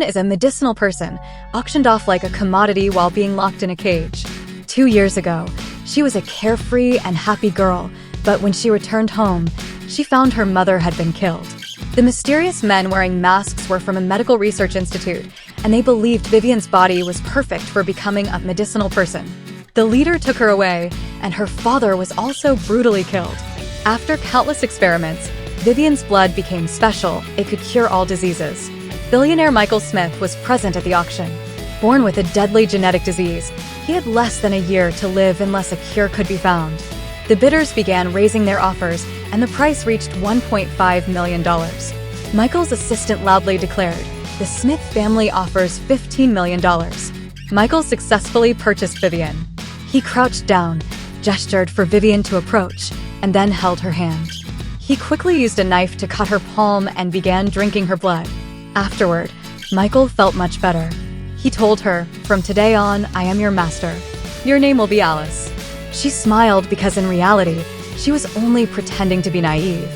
is a medicinal person, auctioned off like a commodity while being locked in a cage. 2 years ago, she was a carefree and happy girl, but when she returned home, she found her mother had been killed. The mysterious men wearing masks were from a medical research institute, and they believed Vivian's body was perfect for becoming a medicinal person. The leader took her away, and her father was also brutally killed. After countless experiments, Vivian's blood became special. It could cure all diseases. Billionaire Michael Smith was present at the auction. Born with a deadly genetic disease, he had less than a year to live unless a cure could be found. The bidders began raising their offers, and the price reached $1.5 million. Michael's assistant loudly declared, "The Smith family offers $15 million." Michael successfully purchased Vivian. He crouched down, gestured for Vivian to approach, and then held her hand. He quickly used a knife to cut her palm and began drinking her blood. Afterward, Michael felt much better. He told her, "From today on, I am your master. Your name will be Alice." She smiled because in reality, she was only pretending to be naive.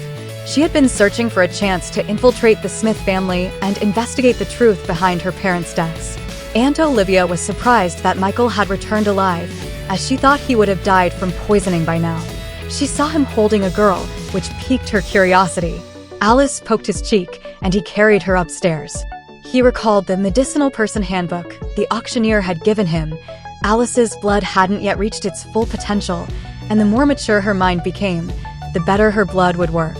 She had been searching for a chance to infiltrate the Smith family and investigate the truth behind her parents' deaths. Aunt Olivia was surprised that Michael had returned alive, as she thought he would have died from poisoning by now. She saw him holding a girl, which piqued her curiosity. Alice poked his cheek, and he carried her upstairs. He recalled the medicinal person handbook the auctioneer had given him. Alice's blood hadn't yet reached its full potential, and the more mature her mind became, the better her blood would work.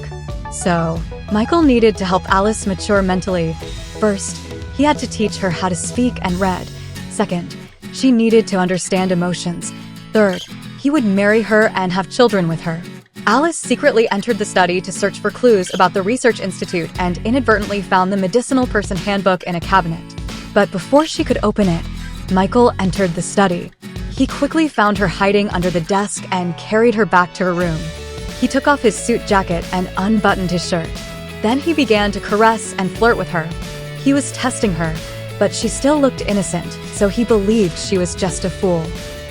So, Michael needed to help Alice mature mentally. First, he had to teach her how to speak and read. Second, she needed to understand emotions. Third, he would marry her and have children with her. Alice secretly entered the study to search for clues about the research institute and inadvertently found the medicinal person handbook in a cabinet. But before she could open it, Michael entered the study. He quickly found her hiding under the desk and carried her back to her room. He took off his suit jacket and unbuttoned his shirt. Then he began to caress and flirt with her. He was testing her, but she still looked innocent, so he believed she was just a fool.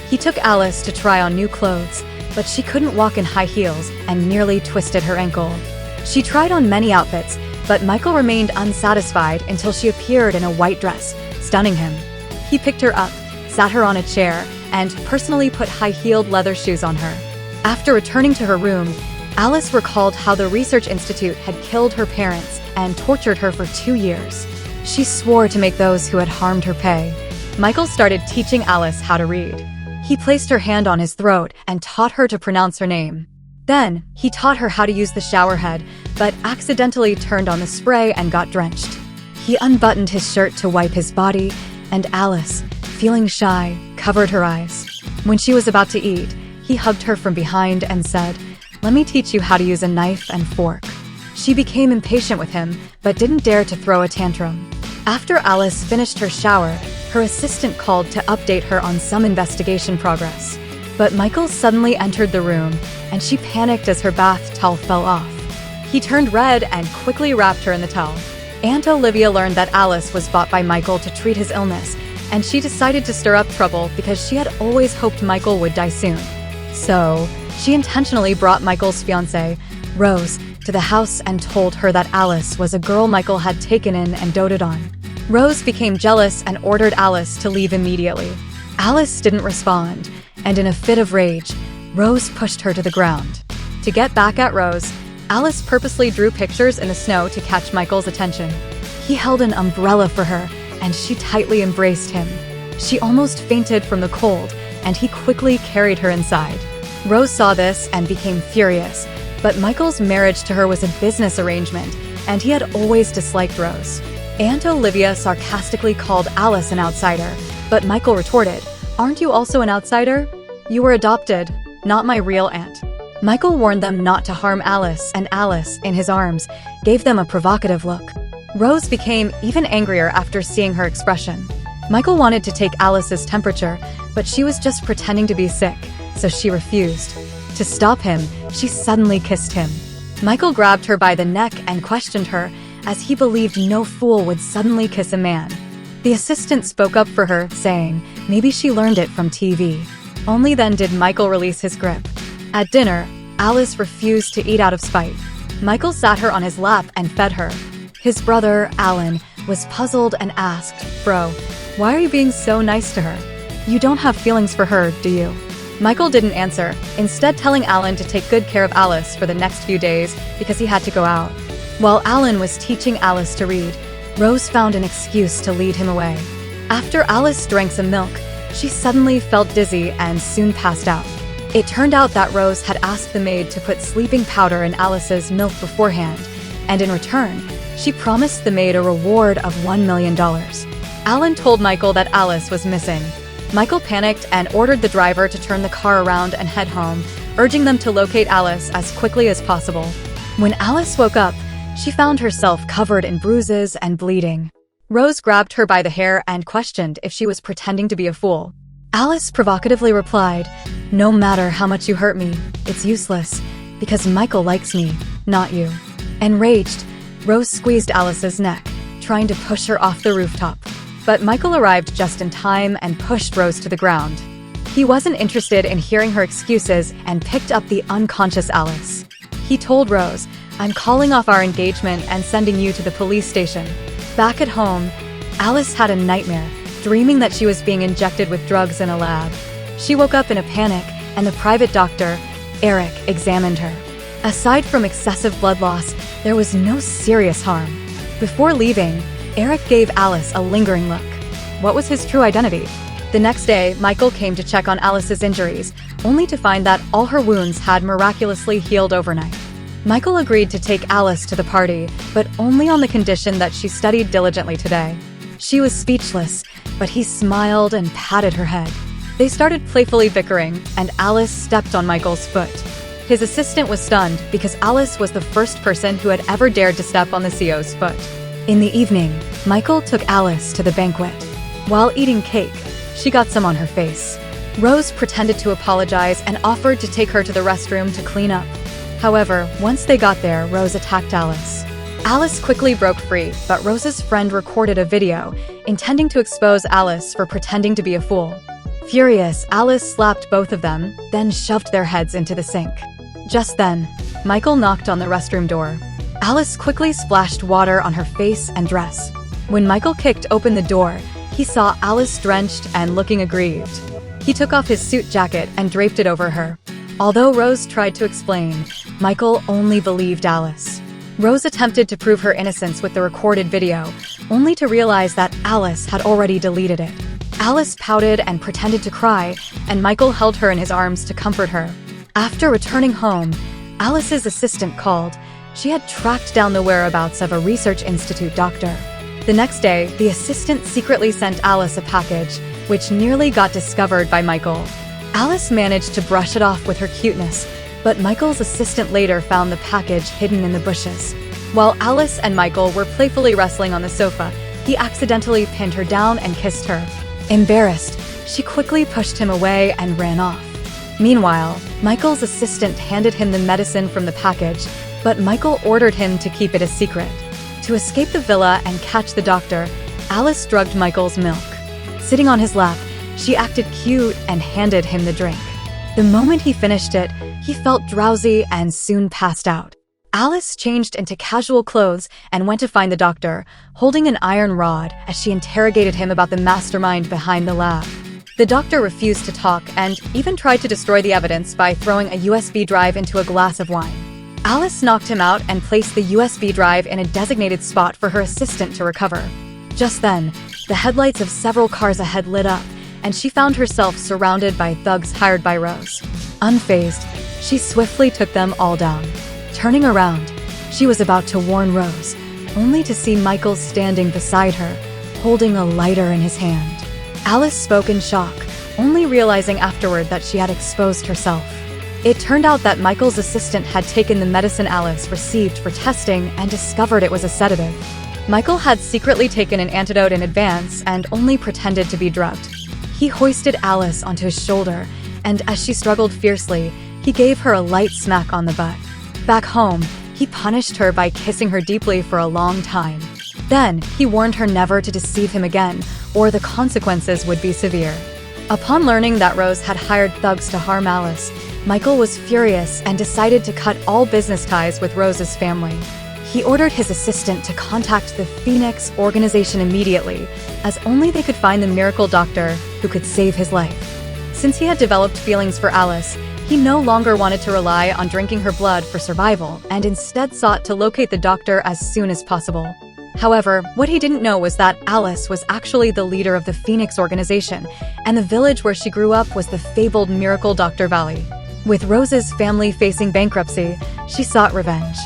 He took Alice to try on new clothes, but she couldn't walk in high heels and nearly twisted her ankle. She tried on many outfits, but Michael remained unsatisfied until she appeared in a white dress, stunning him. He picked her up, sat her on a chair, and personally put high-heeled leather shoes on her. After returning to her room, Alice recalled how the research institute had killed her parents and tortured her for 2 years. She swore to make those who had harmed her pay. Michael started teaching Alice how to read. He placed her hand on his throat and taught her to pronounce her name. Then, he taught her how to use the shower head, but accidentally turned on the spray and got drenched. He unbuttoned his shirt to wipe his body, and Alice, feeling shy, covered her eyes. When she was about to eat, he hugged her from behind and said, "Let me teach you how to use a knife and fork." She became impatient with him, but didn't dare to throw a tantrum. After Alice finished her shower, her assistant called to update her on some investigation progress. But Michael suddenly entered the room, and she panicked as her bath towel fell off. He turned red and quickly wrapped her in the towel. Aunt Olivia learned that Alice was bought by Michael to treat his illness, and she decided to stir up trouble because she had always hoped Michael would die soon. So, she intentionally brought Michael's fiancée, Rose, to the house and told her that Alice was a girl Michael had taken in and doted on. Rose became jealous and ordered Alice to leave immediately. Alice didn't respond, and in a fit of rage, Rose pushed her to the ground. To get back at Rose, Alice purposely drew pictures in the snow to catch Michael's attention. He held an umbrella for her, and she tightly embraced him. She almost fainted from the cold, and he quickly carried her inside. Rose saw this and became furious, but Michael's marriage to her was a business arrangement, and he had always disliked Rose. Aunt Olivia sarcastically called Alice an outsider, but Michael retorted, "Aren't you also an outsider? You were adopted, not my real aunt." Michael warned them not to harm Alice, and Alice, in his arms, gave them a provocative look. Rose became even angrier after seeing her expression. Michael wanted to take Alice's temperature, but she was just pretending to be sick, so she refused. To stop him, she suddenly kissed him. Michael grabbed her by the neck and questioned her, as he believed no fool would suddenly kiss a man. The assistant spoke up for her, saying maybe she learned it from TV. Only then did Michael release his grip. At dinner, Alice refused to eat out of spite. Michael sat her on his lap and fed her. His brother, Alan, was puzzled and asked, "Bro, why are you being so nice to her? You don't have feelings for her, do you?" Michael didn't answer, instead telling Alan to take good care of Alice for the next few days because he had to go out. While Alan was teaching Alice to read, Rose found an excuse to lead him away. After Alice drank some milk, she suddenly felt dizzy and soon passed out. It turned out that Rose had asked the maid to put sleeping powder in Alice's milk beforehand, and in return, she promised the maid a reward of $1 million. Alan told Michael that Alice was missing. Michael panicked and ordered the driver to turn the car around and head home, urging them to locate Alice as quickly as possible. When Alice woke up, she found herself covered in bruises and bleeding. Rose grabbed her by the hair and questioned if she was pretending to be a fool. Alice provocatively replied, "No matter how much you hurt me, it's useless, because Michael likes me, not you." Enraged, Rose squeezed Alice's neck, trying to push her off the rooftop. But Michael arrived just in time and pushed Rose to the ground. He wasn't interested in hearing her excuses and picked up the unconscious Alice. He told Rose, "I'm calling off our engagement and sending you to the police station." Back at home, Alice had a nightmare, dreaming that she was being injected with drugs in a lab. She woke up in a panic, and the private doctor, Eric, examined her. Aside from excessive blood loss, there was no serious harm. Before leaving, Eric gave Alice a lingering look. What was his true identity? The next day, Michael came to check on Alice's injuries, only to find that all her wounds had miraculously healed overnight. Michael agreed to take Alice to the party, but only on the condition that she studied diligently today. She was speechless, but he smiled and patted her head. They started playfully bickering, and Alice stepped on Michael's foot. His assistant was stunned because Alice was the first person who had ever dared to step on the CO's foot. In the evening, Michael took Alice to the banquet. While eating cake, she got some on her face. Rose pretended to apologize and offered to take her to the restroom to clean up. However, once they got there, Rose attacked Alice. Alice quickly broke free, but Rose's friend recorded a video, intending to expose Alice for pretending to be a fool. Furious, Alice slapped both of them, then shoved their heads into the sink. Just then, Michael knocked on the restroom door. Alice quickly splashed water on her face and dress. When Michael kicked open the door, he saw Alice drenched and looking aggrieved. He took off his suit jacket and draped it over her. Although Rose tried to explain, Michael only believed Alice. Rose attempted to prove her innocence with the recorded video, only to realize that Alice had already deleted it. Alice pouted and pretended to cry, and Michael held her in his arms to comfort her. After returning home, Alice's assistant called. She had tracked down the whereabouts of a research institute doctor. The next day, the assistant secretly sent Alice a package, which nearly got discovered by Michael. Alice managed to brush it off with her cuteness, but Michael's assistant later found the package hidden in the bushes. While Alice and Michael were playfully wrestling on the sofa, he accidentally pinned her down and kissed her. Embarrassed, she quickly pushed him away and ran off. Meanwhile, Michael's assistant handed him the medicine from the package, but Michael ordered him to keep it a secret. To escape the villa and catch the doctor, Alice drugged Michael's milk. Sitting on his lap, she acted cute and handed him the drink. The moment he finished it, he felt drowsy and soon passed out. Alice changed into casual clothes and went to find the doctor, holding an iron rod as she interrogated him about the mastermind behind the lab. The doctor refused to talk and even tried to destroy the evidence by throwing a USB drive into a glass of wine. Alice knocked him out and placed the USB drive in a designated spot for her assistant to recover. Just then, the headlights of several cars ahead lit up, and she found herself surrounded by thugs hired by Rose. Unfazed, she swiftly took them all down. Turning around, she was about to warn Rose, only to see Michael standing beside her, holding a lighter in his hand. Alice spoke in shock, only realizing afterward that she had exposed herself. It turned out that Michael's assistant had taken the medicine Alice received for testing and discovered it was a sedative. Michael had secretly taken an antidote in advance and only pretended to be drugged. He hoisted Alice onto his shoulder, and as she struggled fiercely, he gave her a light smack on the butt. Back home, he punished her by kissing her deeply for a long time. Then, he warned her never to deceive him again, or the consequences would be severe. Upon learning that Rose had hired thugs to harm Alice, Michael was furious and decided to cut all business ties with Rose's family. He ordered his assistant to contact the Phoenix organization immediately, as only they could find the miracle doctor who could save his life. Since he had developed feelings for Alice, he no longer wanted to rely on drinking her blood for survival and instead sought to locate the doctor as soon as possible. However, what he didn't know was that Alice was actually the leader of the Phoenix organization, and the village where she grew up was the fabled Miracle Doctor Valley. With Rose's family facing bankruptcy, she sought revenge.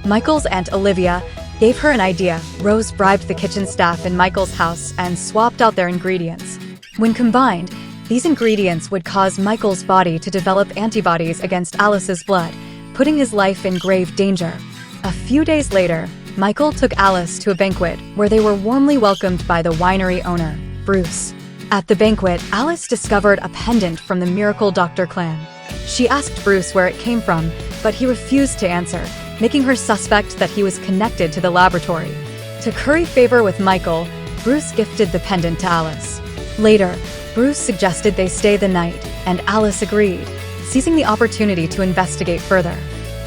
Michael's Aunt Olivia gave her an idea. Rose bribed the kitchen staff in Michael's house and swapped out their ingredients. When combined, these ingredients would cause Michael's body to develop antibodies against Alice's blood, putting his life in grave danger. A few days later, Michael took Alice to a banquet where they were warmly welcomed by the winery owner, Bruce. At the banquet, Alice discovered a pendant from the Miracle Doctor clan. She asked Bruce where it came from, but he refused to answer, making her suspect that he was connected to the laboratory. To curry favor with Michael, Bruce gifted the pendant to Alice. Later, Bruce suggested they stay the night, and Alice agreed, seizing the opportunity to investigate further.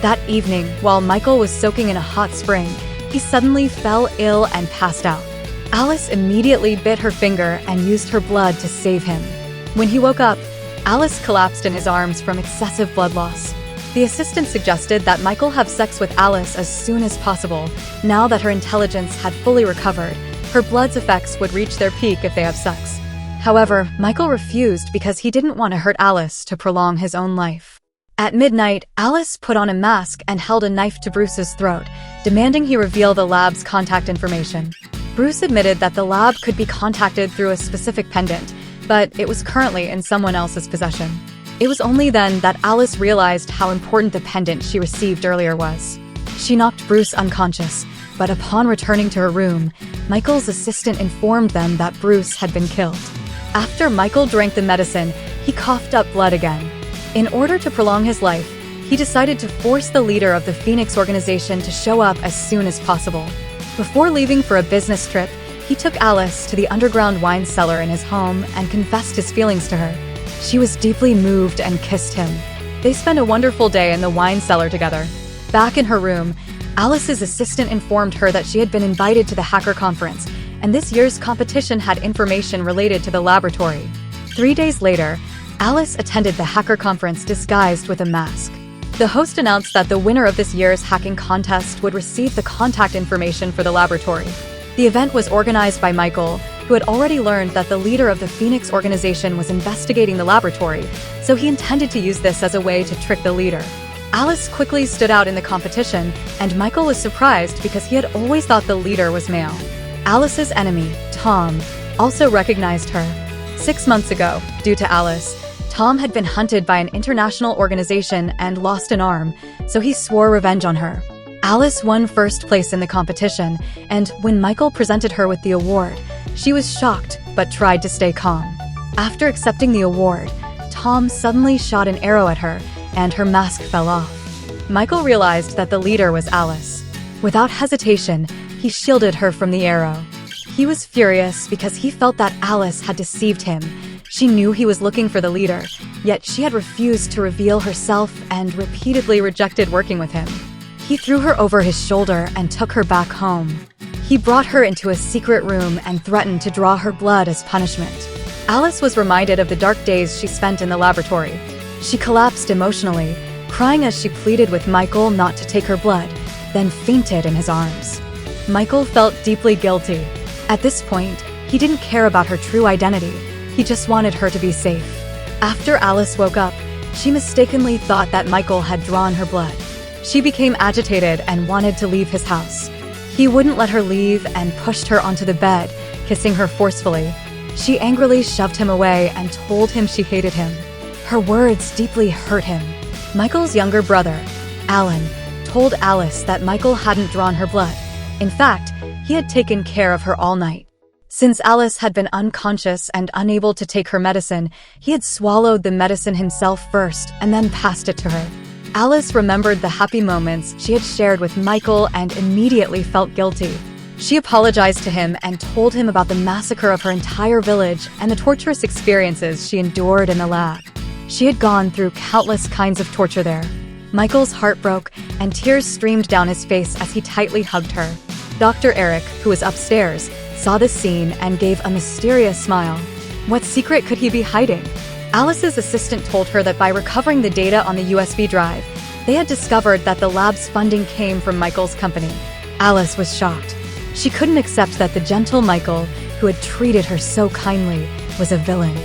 That evening, while Michael was soaking in a hot spring, he suddenly fell ill and passed out. Alice immediately bit her finger and used her blood to save him. When he woke up, Alice collapsed in his arms from excessive blood loss. The assistant suggested that Michael have sex with Alice as soon as possible. Now that her intelligence had fully recovered, her blood's effects would reach their peak if they have sex. However, Michael refused because he didn't want to hurt Alice to prolong his own life. At midnight, Alice put on a mask and held a knife to Bruce's throat, demanding he reveal the lab's contact information. Bruce admitted that the lab could be contacted through a specific pendant, but it was currently in someone else's possession. It was only then that Alice realized how important the pendant she received earlier was. She knocked Bruce unconscious, but upon returning to her room, Michael's assistant informed them that Bruce had been killed. After Michael drank the medicine, he coughed up blood again. In order to prolong his life, he decided to force the leader of the Phoenix organization to show up as soon as possible. Before leaving for a business trip, he took Alice to the underground wine cellar in his home and confessed his feelings to her. She was deeply moved and kissed him. They spent a wonderful day in the wine cellar together. Back in her room, Alice's assistant informed her that she had been invited to the hacker conference, and this year's competition had information related to the laboratory. 3 days later, Alice attended the hacker conference disguised with a mask. The host announced that the winner of this year's hacking contest would receive the contact information for the laboratory. The event was organized by Michael, who had already learned that the leader of the Phoenix organization was investigating the laboratory, so he intended to use this as a way to trick the leader. Alice quickly stood out in the competition, and Michael was surprised because he had always thought the leader was male. Alice's enemy, Tom, also recognized her. 6 months ago, due to Alice, Tom had been hunted by an international organization and lost an arm, so he swore revenge on her. Alice won first place in the competition, and when Michael presented her with the award, she was shocked but tried to stay calm. After accepting the award, Tom suddenly shot an arrow at her, and her mask fell off. Michael realized that the leader was Alice. Without hesitation, he shielded her from the arrow. He was furious because he felt that Alice had deceived him. She knew he was looking for the leader, yet she had refused to reveal herself and repeatedly rejected working with him. He threw her over his shoulder and took her back home. He brought her into a secret room and threatened to draw her blood as punishment. Alice was reminded of the dark days she spent in the laboratory. She collapsed emotionally, crying as she pleaded with Michael not to take her blood, then fainted in his arms. Michael felt deeply guilty. At this point, he didn't care about her true identity. He just wanted her to be safe. After Alice woke up, she mistakenly thought that Michael had drawn her blood. She became agitated and wanted to leave his house. He wouldn't let her leave and pushed her onto the bed, kissing her forcefully. She angrily shoved him away and told him she hated him. Her words deeply hurt him. Michael's younger brother, Alan, told Alice that Michael hadn't drawn her blood. In fact, he had taken care of her all night. Since Alice had been unconscious and unable to take her medicine, he had swallowed the medicine himself first and then passed it to her. Alice remembered the happy moments she had shared with Michael and immediately felt guilty. She apologized to him and told him about the massacre of her entire village and the torturous experiences she endured in the lab. She had gone through countless kinds of torture there. Michael's heart broke, and tears streamed down his face as he tightly hugged her. Dr. Eric, who was upstairs, saw the scene and gave a mysterious smile. What secret could he be hiding? Alice's assistant told her that by recovering the data on the USB drive, they had discovered that the lab's funding came from Michael's company. Alice was shocked. She couldn't accept that the gentle Michael, who had treated her so kindly, was a villain.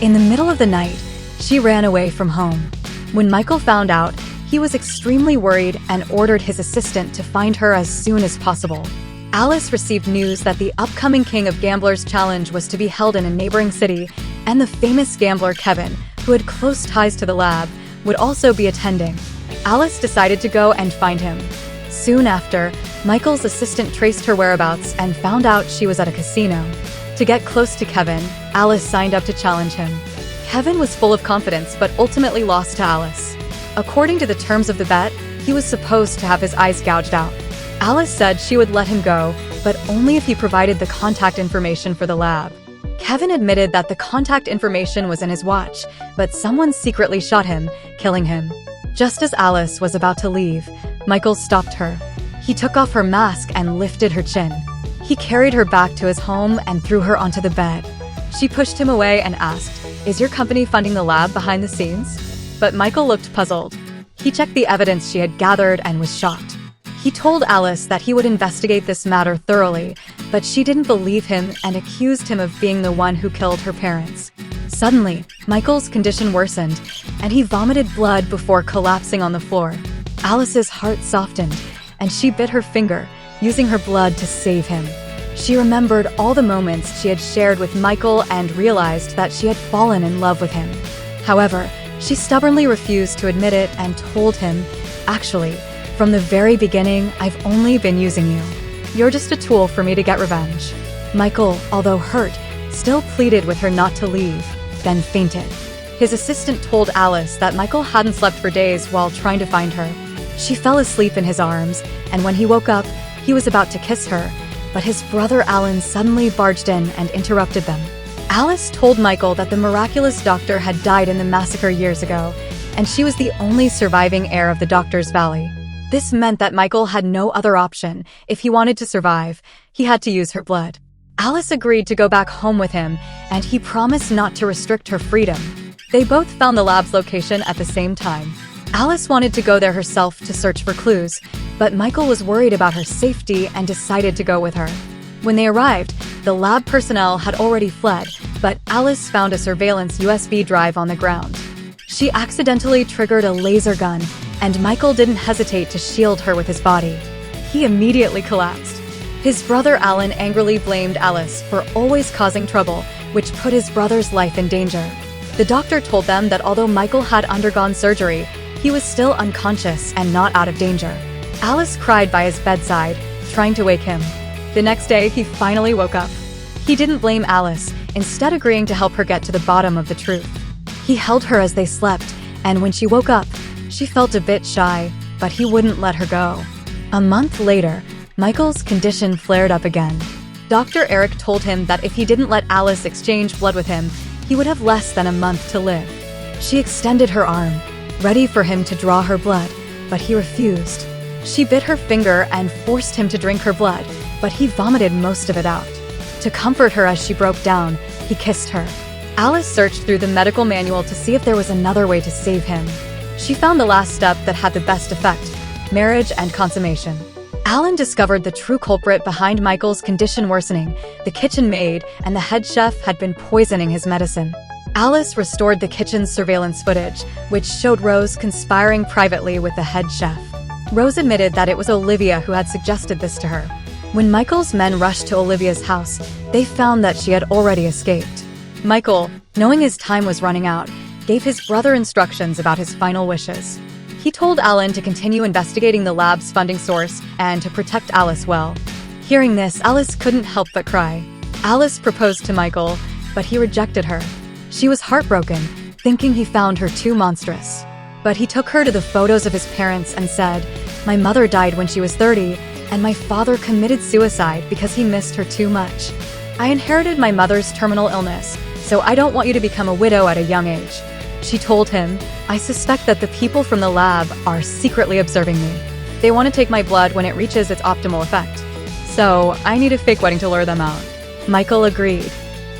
In the middle of the night, she ran away from home. When Michael found out, he was extremely worried and ordered his assistant to find her as soon as possible. Alice received news that the upcoming King of Gamblers challenge was to be held in a neighboring city, and the famous gambler Kevin, who had close ties to the lab, would also be attending. Alice decided to go and find him. Soon after, Michael's assistant traced her whereabouts and found out she was at a casino. To get close to Kevin, Alice signed up to challenge him. Kevin was full of confidence but ultimately lost to Alice. According to the terms of the bet, he was supposed to have his eyes gouged out. Alice said she would let him go, but only if he provided the contact information for the lab. Kevin admitted that the contact information was in his watch, but someone secretly shot him, killing him. Just as Alice was about to leave, Michael stopped her. He took off her mask and lifted her chin. He carried her back to his home and threw her onto the bed. She pushed him away and asked, "Is your company funding the lab behind the scenes?" But Michael looked puzzled. He checked the evidence she had gathered and was shocked. He told Alice that he would investigate this matter thoroughly, but she didn't believe him and accused him of being the one who killed her parents. Suddenly, Michael's condition worsened, and he vomited blood before collapsing on the floor. Alice's heart softened, and she bit her finger, using her blood to save him. She remembered all the moments she had shared with Michael and realized that she had fallen in love with him. However, she stubbornly refused to admit it and told him, "Actually, from the very beginning, I've only been using you. You're just a tool for me to get revenge." Michael, although hurt, still pleaded with her not to leave, then fainted. His assistant told Alice that Michael hadn't slept for days while trying to find her. She fell asleep in his arms, and when he woke up, he was about to kiss her, but his brother Alan suddenly barged in and interrupted them. Alice told Michael that the miraculous doctor had died in the massacre years ago, and she was the only surviving heir of the Doctor's Valley. This meant that Michael had no other option. If he wanted to survive, he had to use her blood. Alice agreed to go back home with him, and he promised not to restrict her freedom. They both found the lab's location at the same time. Alice wanted to go there herself to search for clues, but Michael was worried about her safety and decided to go with her. When they arrived, the lab personnel had already fled, but Alice found a surveillance USB drive on the ground. She accidentally triggered a laser gun, and Michael didn't hesitate to shield her with his body. He immediately collapsed. His brother Alan angrily blamed Alice for always causing trouble, which put his brother's life in danger. The doctor told them that although Michael had undergone surgery, he was still unconscious and not out of danger. Alice cried by his bedside, trying to wake him. The next day, he finally woke up. He didn't blame Alice, instead agreeing to help her get to the bottom of the truth. He held her as they slept, and when she woke up, she felt a bit shy, but he wouldn't let her go. A month later, Michael's condition flared up again. Dr. Eric told him that if he didn't let Alice exchange blood with him, he would have less than a month to live. She extended her arm, ready for him to draw her blood, but he refused. She bit her finger and forced him to drink her blood, but he vomited most of it out. To comfort her as she broke down, he kissed her. Alice searched through the medical manual to see if there was another way to save him. She found the last step that had the best effect: marriage and consummation. Alan discovered the true culprit behind Michael's condition worsening. The kitchen maid and the head chef had been poisoning his medicine. Alice restored the kitchen's surveillance footage, which showed Rose conspiring privately with the head chef. Rose admitted that it was Olivia who had suggested this to her. When Michael's men rushed to Olivia's house, they found that she had already escaped. Michael, knowing his time was running out, gave his brother instructions about his final wishes. He told Alan to continue investigating the lab's funding source and to protect Alice well. Hearing this, Alice couldn't help but cry. Alice proposed to Michael, but he rejected her. She was heartbroken, thinking he found her too monstrous. But he took her to the photos of his parents and said, "My mother died when she was 30, and my father committed suicide because he missed her too much. I inherited my mother's terminal illness, so I don't want you to become a widow at a young age." She told him, "I suspect that the people from the lab are secretly observing me. They want to take my blood when it reaches its optimal effect. So, I need a fake wedding to lure them out." Michael agreed.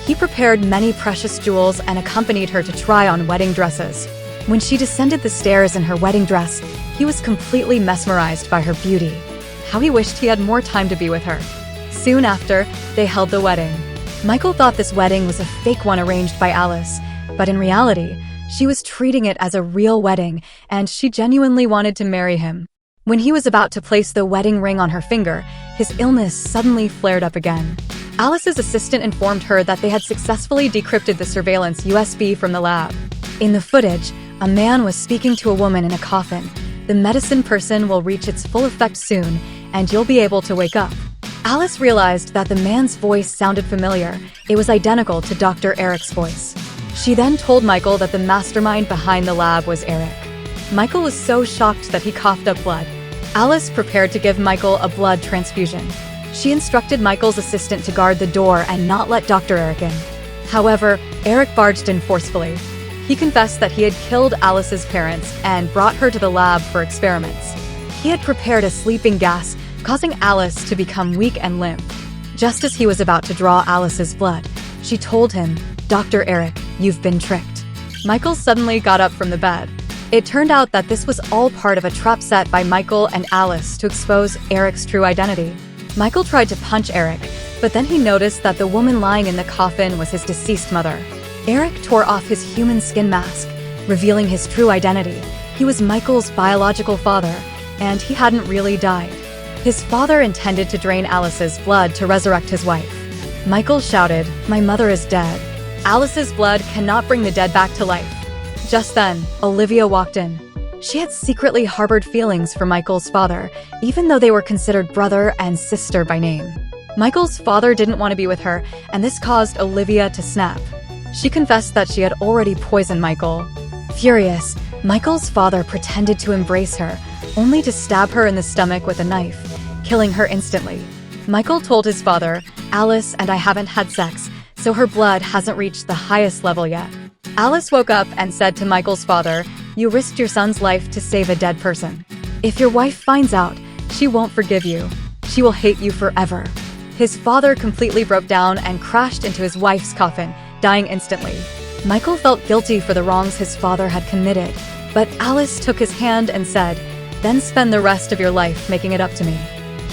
He prepared many precious jewels and accompanied her to try on wedding dresses. When she descended the stairs in her wedding dress, he was completely mesmerized by her beauty. How he wished he had more time to be with her. Soon after, they held the wedding. Michael thought this wedding was a fake one arranged by Alice, but in reality, she was treating it as a real wedding, and she genuinely wanted to marry him. When he was about to place the wedding ring on her finger, his illness suddenly flared up again. Alice's assistant informed her that they had successfully decrypted the surveillance USB from the lab. In the footage, a man was speaking to a woman in a coffin. "The medicine person will reach its full effect soon, and you'll be able to wake up." Alice realized that the man's voice sounded familiar. It was identical to Dr. Eric's voice. She then told Michael that the mastermind behind the lab was Eric. Michael was so shocked that he coughed up blood. Alice prepared to give Michael a blood transfusion. She instructed Michael's assistant to guard the door and not let Dr. Eric in. However, Eric barged in forcefully. He confessed that he had killed Alice's parents and brought her to the lab for experiments. He had prepared a sleeping gas, causing Alice to become weak and limp. Just as he was about to draw Alice's blood, she told him, "Dr. Eric, you've been tricked." Michael suddenly got up from the bed. It turned out that this was all part of a trap set by Michael and Alice to expose Eric's true identity. Michael tried to punch Eric, but then he noticed that the woman lying in the coffin was his deceased mother. Eric tore off his human skin mask, revealing his true identity. He was Michael's biological father, and he hadn't really died. His father intended to drain Alice's blood to resurrect his wife. Michael shouted, "My mother is dead. Alice's blood cannot bring the dead back to life." Just then, Olivia walked in. She had secretly harbored feelings for Michael's father, even though they were considered brother and sister by name. Michael's father didn't want to be with her, and this caused Olivia to snap. She confessed that she had already poisoned Michael. Furious, Michael's father pretended to embrace her, only to stab her in the stomach with a knife, killing her instantly. Michael told his father, "Alice and I haven't had sex, so her blood hasn't reached the highest level yet." Alice woke up and said to Michael's father, "You risked your son's life to save a dead person. If your wife finds out, she won't forgive you. She will hate you forever." His father completely broke down and crashed into his wife's coffin, dying instantly. Michael felt guilty for the wrongs his father had committed, but Alice took his hand and said, "Then spend the rest of your life making it up to me."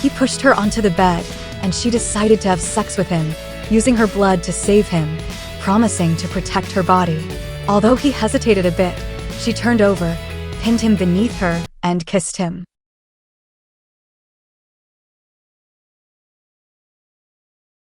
He pushed her onto the bed, and she decided to have sex with him, using her blood to save him, promising to protect her body. Although he hesitated a bit, she turned over, pinned him beneath her, and kissed him.